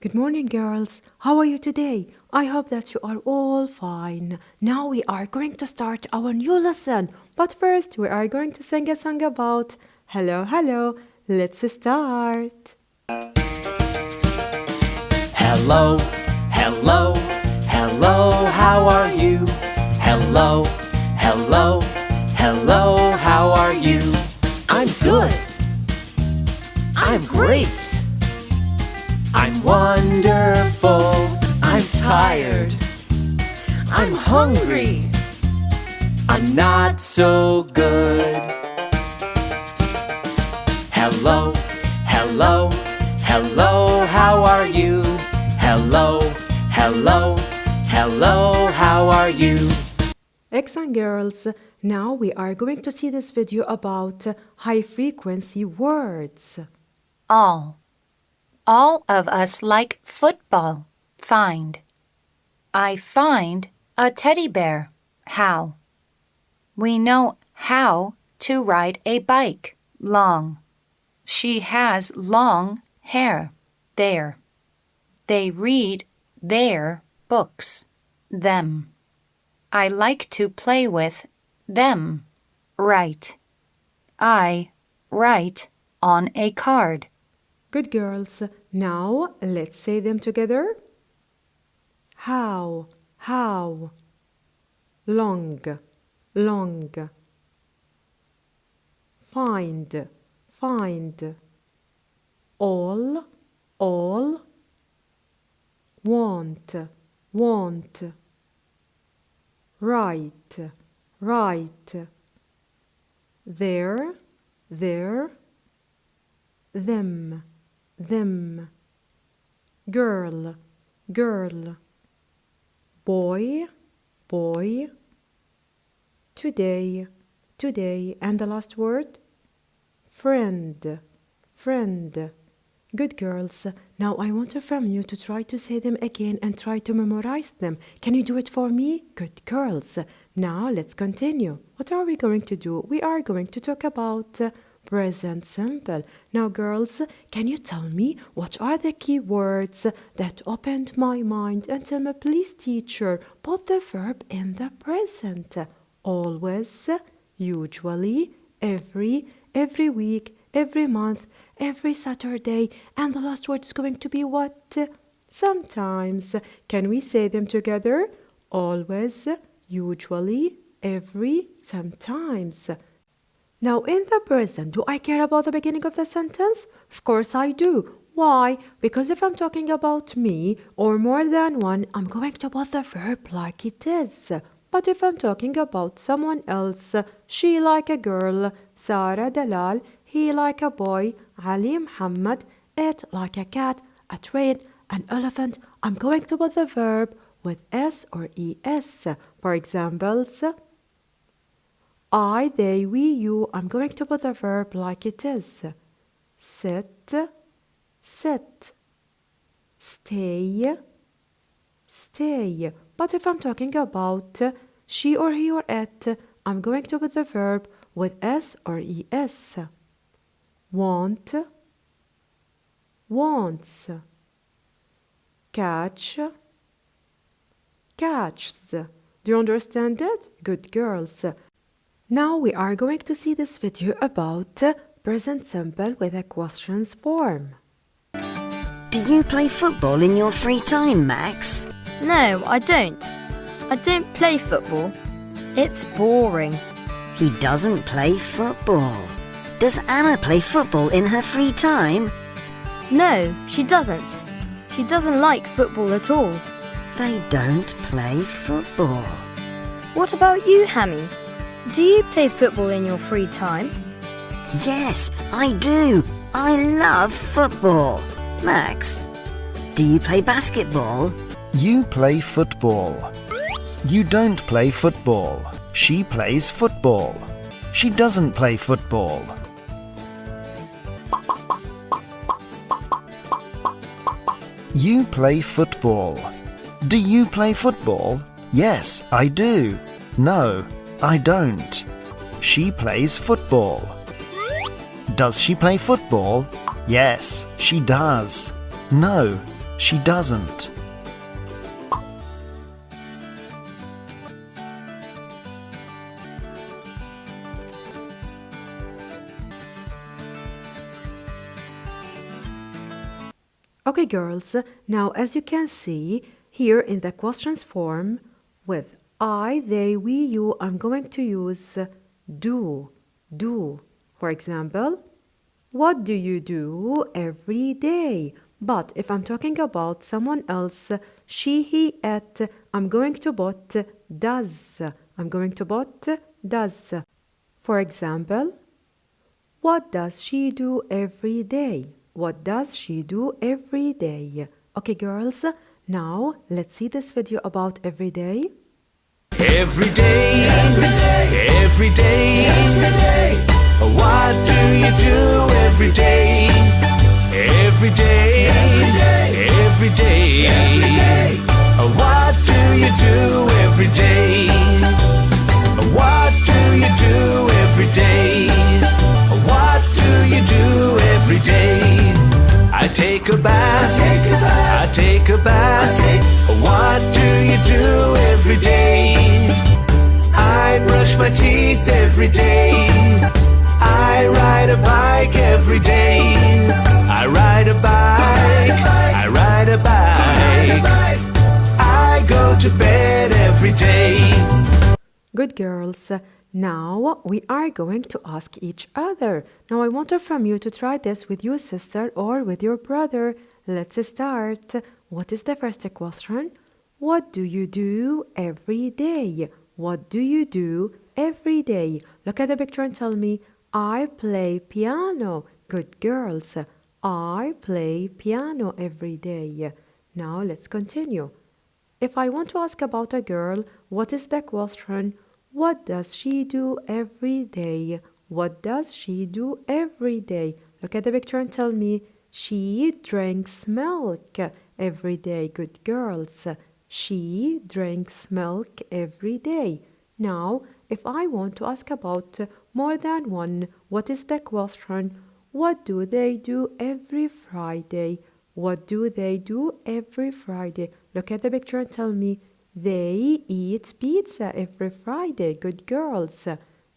Good morning, girls. How are you today? I hope that you are all fine. Now we are going to start our new lesson. But first, we are going to sing a song about hello, hello. Let's start. Hello, hello, hello, how are you? Hello, hello, hello, how are you? I'm good. I'm great. I'm wonderful. I'm tired. I'm hungry. I'm not so good. Hello, hello, hello, how are you? Hello, hello, hello, how are you? Excellent, girls. Now we are going to see this video about high frequency words. All. All of us like football. Find. I find a teddy bear. How? We know how to ride a bike. Long. She has long hair. There. They read their books. Them. I like to play with them. Write. I write on a card. Good, girls. Now let's say them together. How, long, long. Find, all, want, write, there, them, girl, boy, today, and the last word, friend. Good, girls. Now I want from you to try to say them again and try to memorize them. Can you do it for me? Good, girls. Now let's continue. What are we going to do? We are going to talk about present simple. Now, girls, can you tell me what are the key words that opened my mind? And tell me, please, teacher, put the verb in the present. Always, usually, every week, every month, every Saturday. And the last word is going to be what? Sometimes. Can we say them together? Always, usually, every, sometimes. Now, in the present, do I care about the beginning of the sentence? Of course I do. Why? Because if I'm talking about me or more than one, I'm going to put the verb like it is. But if I'm talking about someone else, she like a girl, Sarah Dalal, he like a boy, Ali Muhammad, it like a cat, a train, an elephant, I'm going to put the verb with S or ES. For examples, I, they, we, you, I'm going to put the verb like it is. Sit, stay. But if I'm talking about she or he or it, I'm going to put the verb with S or ES. Want, wants. Catch, catches. Do you understand it? Good, girls. Now we are going to see this video about present simple with a questions form. Do you play football in your free time, Max? No, I don't. I don't play football. It's boring. He doesn't play football. Does Anna play football in her free time? No, she doesn't. She doesn't like football at all. They don't play football. What about you, Hammy? Do you play football in your free time? Yes, I do. I love football. Max, do you play basketball? You play football. You don't play football. She plays football. She doesn't play football. You play football. Do you play football? Yes, I do. No, I don't. She plays football. Does she play football? Yes, she does. No, She doesn't. Okay, girls, now as you can see here in the questions form with I, they, we, you, I'm going to use do. For example, what do you do every day? But if I'm talking about someone else, she, he, it, I'm going to put does. Does. For example, what does she do every day? What does she do every day? Okay, girls, now let's see this video about every day. Every day, every day, what do you do every day? Every day, every day, what do you do every day? What do you do every day? What do you do every day? I take a bath, I take a bath. What do you do every day? I brush my teeth every day. I ride a bike every day. I ride a bike, I ride a bike. I go to bed every day. Good girls. Now we are going to ask each other. Now I want from you to try this with your sister or with your brother. Let's start. What is the first question? What do you do every day? What do you do every day? Look at the picture and tell me, I play piano. Good girls. I play piano every day. Now let's continue. If I want to ask about a girl, what is the question? What does she do every day? What does she do every day? Look at the picture and tell me, she drinks milk every day. Good girls. She drinks milk every day. Now, if I want to ask about more than one, what is the question? What do they do every Friday? What do they do every Friday? Look at the picture and tell me, they eat pizza every Friday. Good girls.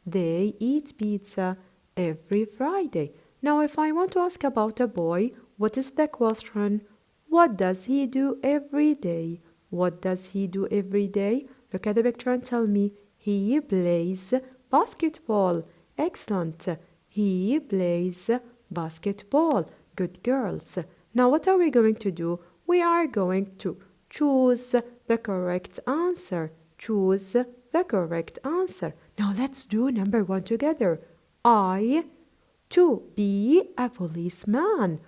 They eat pizza every Friday. Now, if I want to ask about a boy, what is the question? What does he do every day? What does he do every day? Look at the picture and tell me, he plays basketball. Excellent. He plays basketball. Good girls. Now, what are we going to do? We are going to choose the correct answer. Choose the correct answer. Now let's do number one together. I, to be a policeman.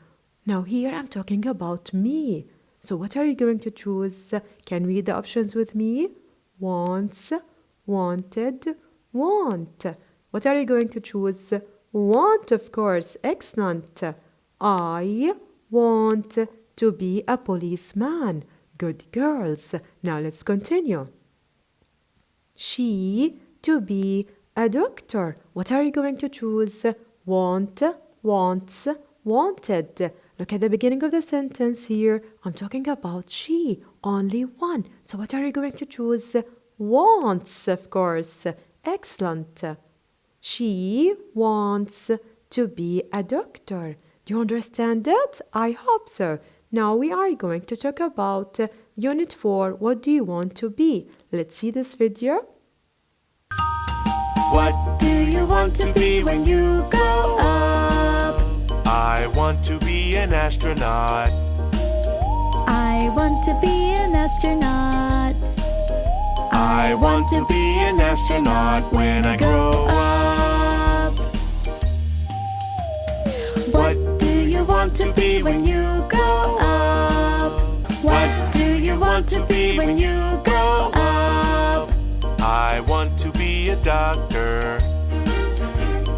Now here I'm talking about me. So what are you going to choose? Can read the options with me? Wants, wanted, want. What are you going to choose? Want, of course. Excellent. I want to be a policeman. Good girls. Now let's continue. She, to be a doctor. What are you going to choose? Want, wants, wanted. Look at the beginning of the sentence here. I'm talking about she, only one. So what are you going to choose? Wants, of course. Excellent. She wants to be a doctor. Do you understand that? I hope so. Now we are going to talk about Unit 4. What do you want to be? Let's see this video. What do you want to be when you grow up? I want to be an astronaut. I want to be an astronaut. I want to be an astronaut when I grow up. What do you want to be when you grow up? What do you want to be when you grow up? I want to be a doctor.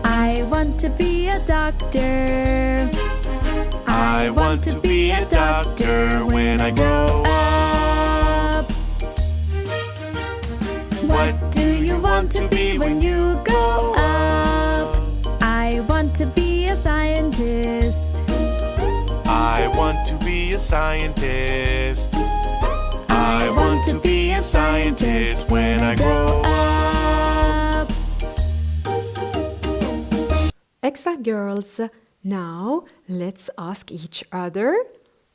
I want to be a doctor. I want to be a doctor when I grow up. What do you want to be when you grow up? I want to be a scientist. I want to be a scientist. I want to be a scientist when I grow up. Excellent, girls. Now, let's ask each other,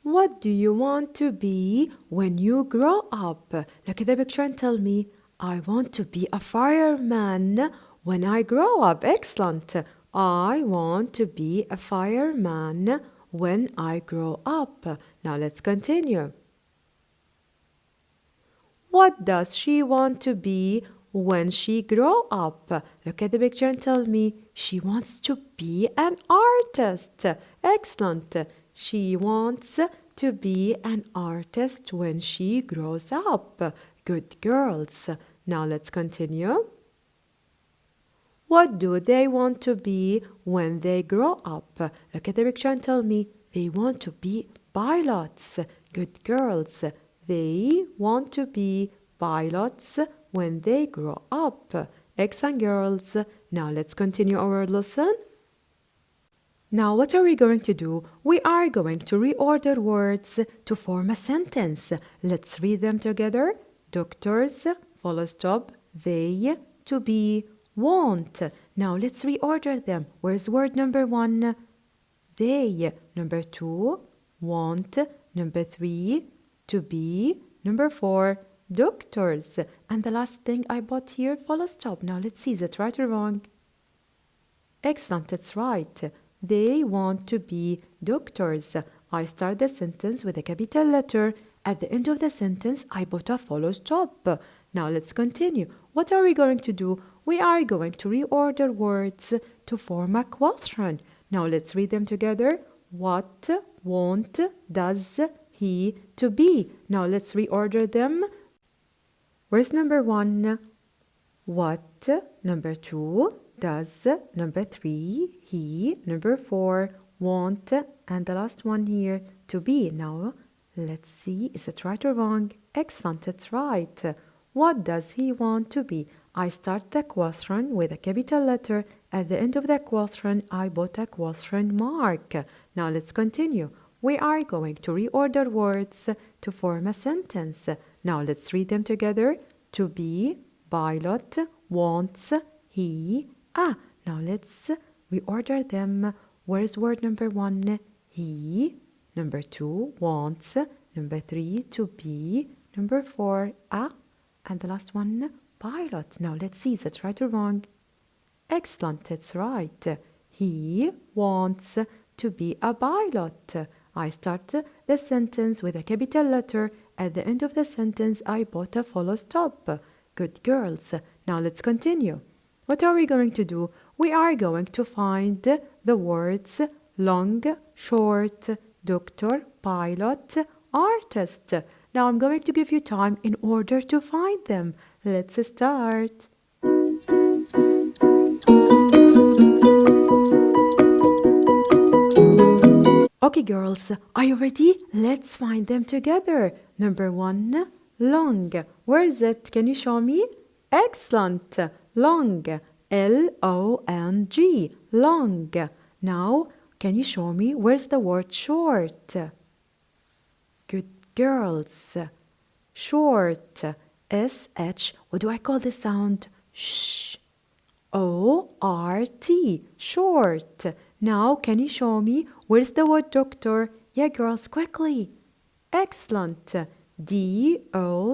what do you want to be when you grow up? Look at the picture and tell me, I want to be a fireman when I grow up. Excellent. I want to be a fireman when I grow up. Now let's continue. What does she want to be when she grow up? Look at the picture and tell me, she wants to be an artist. Excellent. She wants to be an artist when she grows up. Good girls. Now let's continue. What do they want to be when they grow up? Look at the picture and tell me, they want to be pilots. Good girls. They want to be pilots when they grow up. Excellent, girls. Now let's continue our lesson. Now what are we going to do? We are going to reorder words to form a sentence. Let's read them together. Doctors, full stop, they, to be, want. Now let's reorder them. Where's word number 1? They. Number 2, want. Number 3, to be. Number 4, doctors. And the last thing I put here, full stop. Now let's see, is it right or wrong? Excellent, that's right. They want to be doctors. I start the sentence with a capital letter. At the end of the sentence, I put a full stop. Now let's continue. What are we going to do? We are going to reorder words to form a question. Now let's read them together. What, want, does, he, to be. Now let's reorder them. Where's number 1? What, number 2, does, number 3, he, number 4, want, and the last one here, to be. Now, let's see, is it right or wrong? Excellent, it's right. What does he want to be? I start the question with a capital letter. At the end of the question, I put a question mark. Now, let's continue. We are going to reorder words to form a sentence. Now, let's read them together. To be, pilot, wants, he, Now let's reorder them. Where's word number 1? He. Number 2, wants. Number 3, to be. Number 4, and the last one, pilot. Now let's see, is it right or wrong? Excellent, it's right. He wants to be a pilot. I start the sentence with a capital letter. At the end of the sentence, I put a full stop. Good girls. Now let's continue. What are we going to do? We are going to find the words long, short, doctor, pilot, artist. Now I'm going to give you time in order to find them. Let's start. Okay, girls, are you ready? Let's find them together. Number 1, long. Where is it? Can you show me? Excellent. Long. L-O-N-G. Long. Now, can you show me where's the word short? Good girls. Short. S-H. What do I call the sound? Shh. O-R-T. Short. Now, can you show me where's the word doctor? Yeah, girls, quickly. Excellent. D-O-C-T-O-R.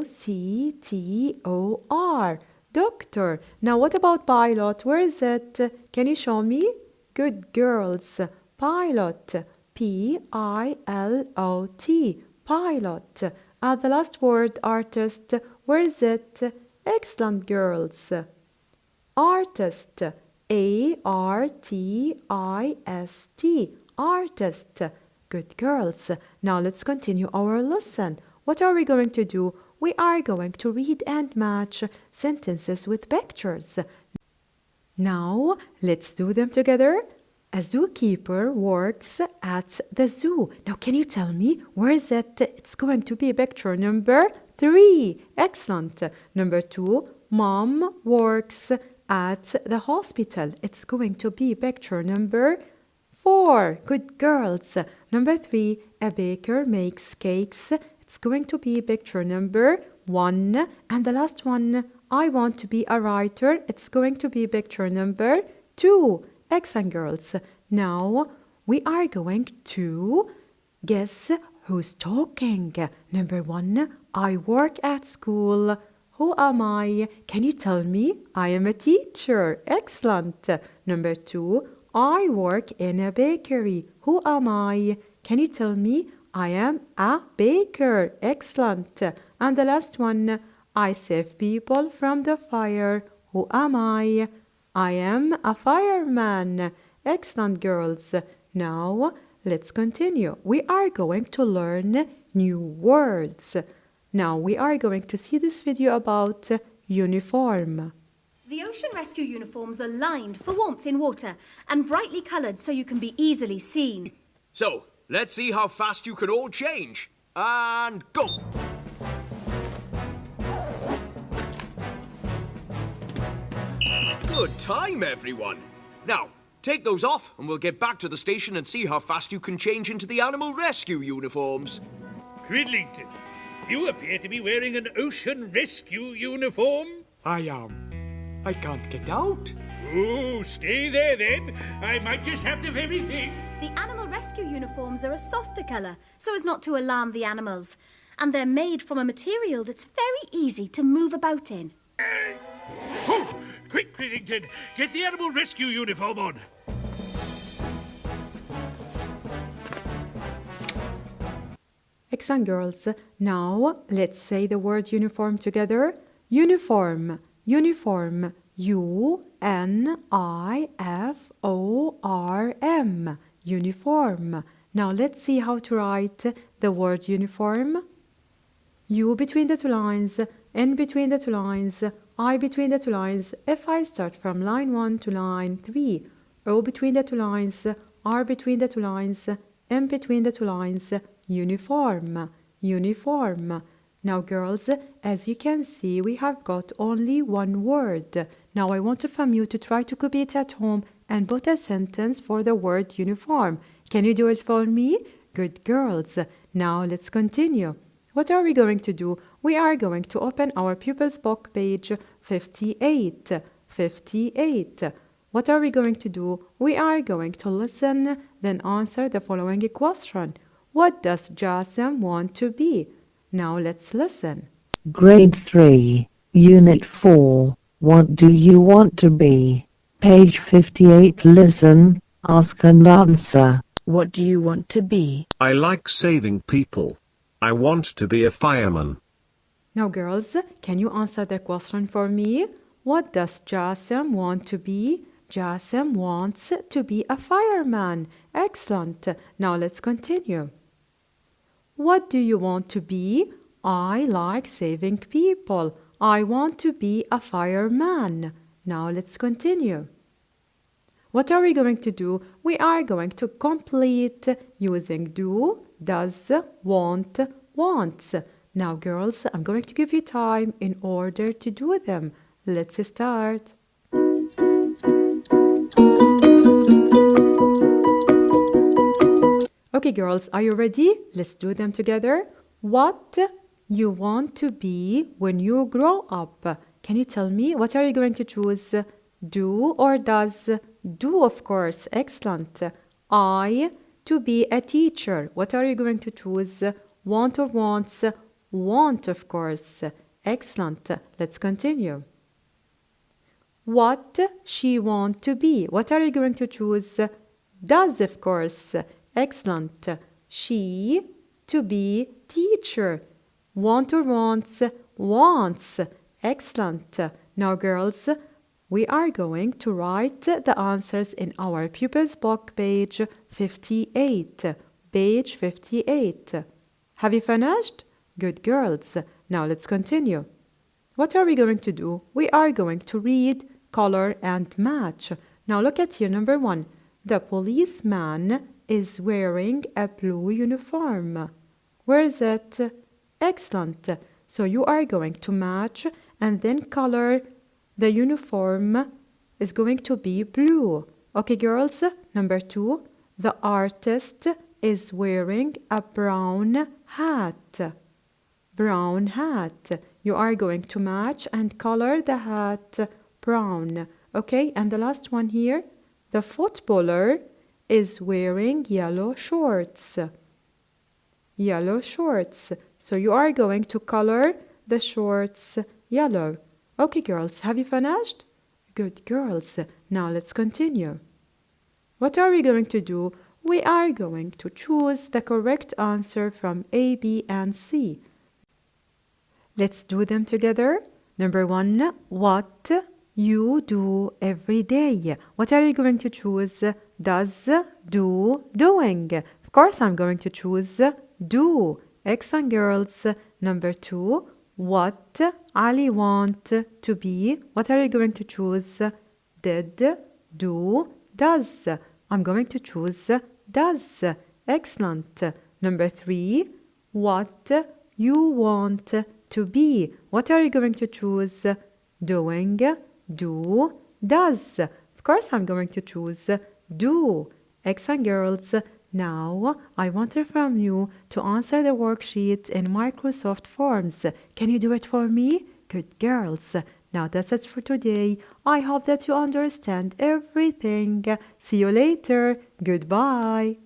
Doctor. Now, what about pilot? Where is it? Can you show me? Good girls. Pilot. P-I-L-O-T. Pilot. The last word, artist. Where is it? Excellent, girls. Artist. A-R-T-I-S-T. Artist. Good girls. Now let's continue our lesson. What are we going to do? We are going to read and match sentences with pictures. Now let's do them together. A zookeeper works at the zoo. Now can you tell me where is it? It's going to be picture number 3. Excellent. Number 2, mom works at the hospital. It's going to be picture number 4. Good girls. Number 3, a baker makes cakes. It's going to be picture number 1. And the last one, I want to be a writer. It's going to be picture number 2. Excellent, girls. Now we are going to guess who's talking. Number 1, I work at school. Who am I? Can you tell me? I am a teacher. Excellent. Number 2, I work in a bakery. Who am I? Can you tell me? I am a baker. Excellent. And the last one, I save people from the fire. Who am I? I am a fireman. Excellent, girls. Now, let's continue. We are going to learn new words. Now, we are going to see this video about uniform. The ocean rescue uniforms are lined for warmth in water and brightly coloured so you can be easily seen. So, let's see how fast you can all change. And go! Good time, everyone. Now, take those off and we'll get back to the station and see how fast you can change into the animal rescue uniforms. Cridlington, you appear to be wearing an ocean rescue uniform. I am. I can't get out. Oh, stay there then. I might just have the very thing. The animal rescue uniforms are a softer colour so as not to alarm the animals. And they're made from a material that's very easy to move about in. Oh, quick, Cridlington, get the animal rescue uniform on. Excellent, girls. Now, let's say the word uniform together. Uniform. Uniform. U-N-I-F-O-R-M. Uniform. Now, let's see how to write the word uniform. U between the two lines, N between the two lines, I between the two lines. If I start from line 1 to line 3, O between the two lines, R between the two lines, M between the two lines. Uniform. Uniform. Now, girls, as you can see, we have got only one word. Now, I want from you to try to copy it at home and put a sentence for the word uniform. Can you do it for me? Good girls. Now, let's continue. What are we going to do? We are going to open our Pupils Book page 58. 58. What are we going to do? We are going to listen, then answer the following question. What does Jasem want to be? Now let's listen. Grade 3, Unit 4. What do you want to be? Page 58. Listen, ask and answer. What do you want to be? I like saving people. I want to be a fireman. Now, girls, can you answer the question for me? What does Jasem want to be? Jasem wants to be a fireman. Excellent. Now let's continue. What do you want to be? I like saving people. I want to be a fireman. Now let's continue. What are we going to do? We are going to complete using do, does, want, wants. Now, girls, I'm going to give you time in order to do them. Let's start. Okay, girls, are you ready? Let's do them together. What you want to be when you grow up? Can you tell me? What are you going to choose? Do or does? Do, of course. Excellent. I, to be a teacher. What are you going to choose? Want or wants? Want, of course. Excellent. Let's continue. What she want to be? What are you going to choose? Does, of course. Excellent. She, to be teacher. Want or wants? Wants. Excellent. Now, girls, we are going to write the answers in our Pupils Book page 58. Page 58. Have you finished? Good girls. Now let's continue. What are we going to do? We are going to read, color, and match. Now look at here, number 1. The policeman is wearing a blue uniform. Where is it? Excellent. So you are going to match and then color. The uniform is going to be blue. Okay, girls. Number 2. The artist is wearing a brown hat. Brown hat. You are going to match and color the hat brown. Okay, and the last one here. The footballer is wearing yellow shorts. Yellow shorts. So you are going to color the shorts yellow. Okay, girls, have you finished? Good girls. Now let's continue. What are we going to do? We are going to choose the correct answer from A, B, and C. Let's do them together. Number 1, what you do every day. What are you going to choose? Does, do, doing. Of course, I'm going to choose do. Excellent, girls. Number 2, what Ali want to be. What are you going to choose? Did, do, does. I'm going to choose does. Excellent. Number 3, what you want to be. What are you going to choose? Doing, do, does. Of course, I'm going to choose do. Excellent, girls. Now, I want from you to answer the worksheet in Microsoft Forms. Can you do it for me? Good girls. Now that's it for today. I hope that you understand everything. See you later. Goodbye.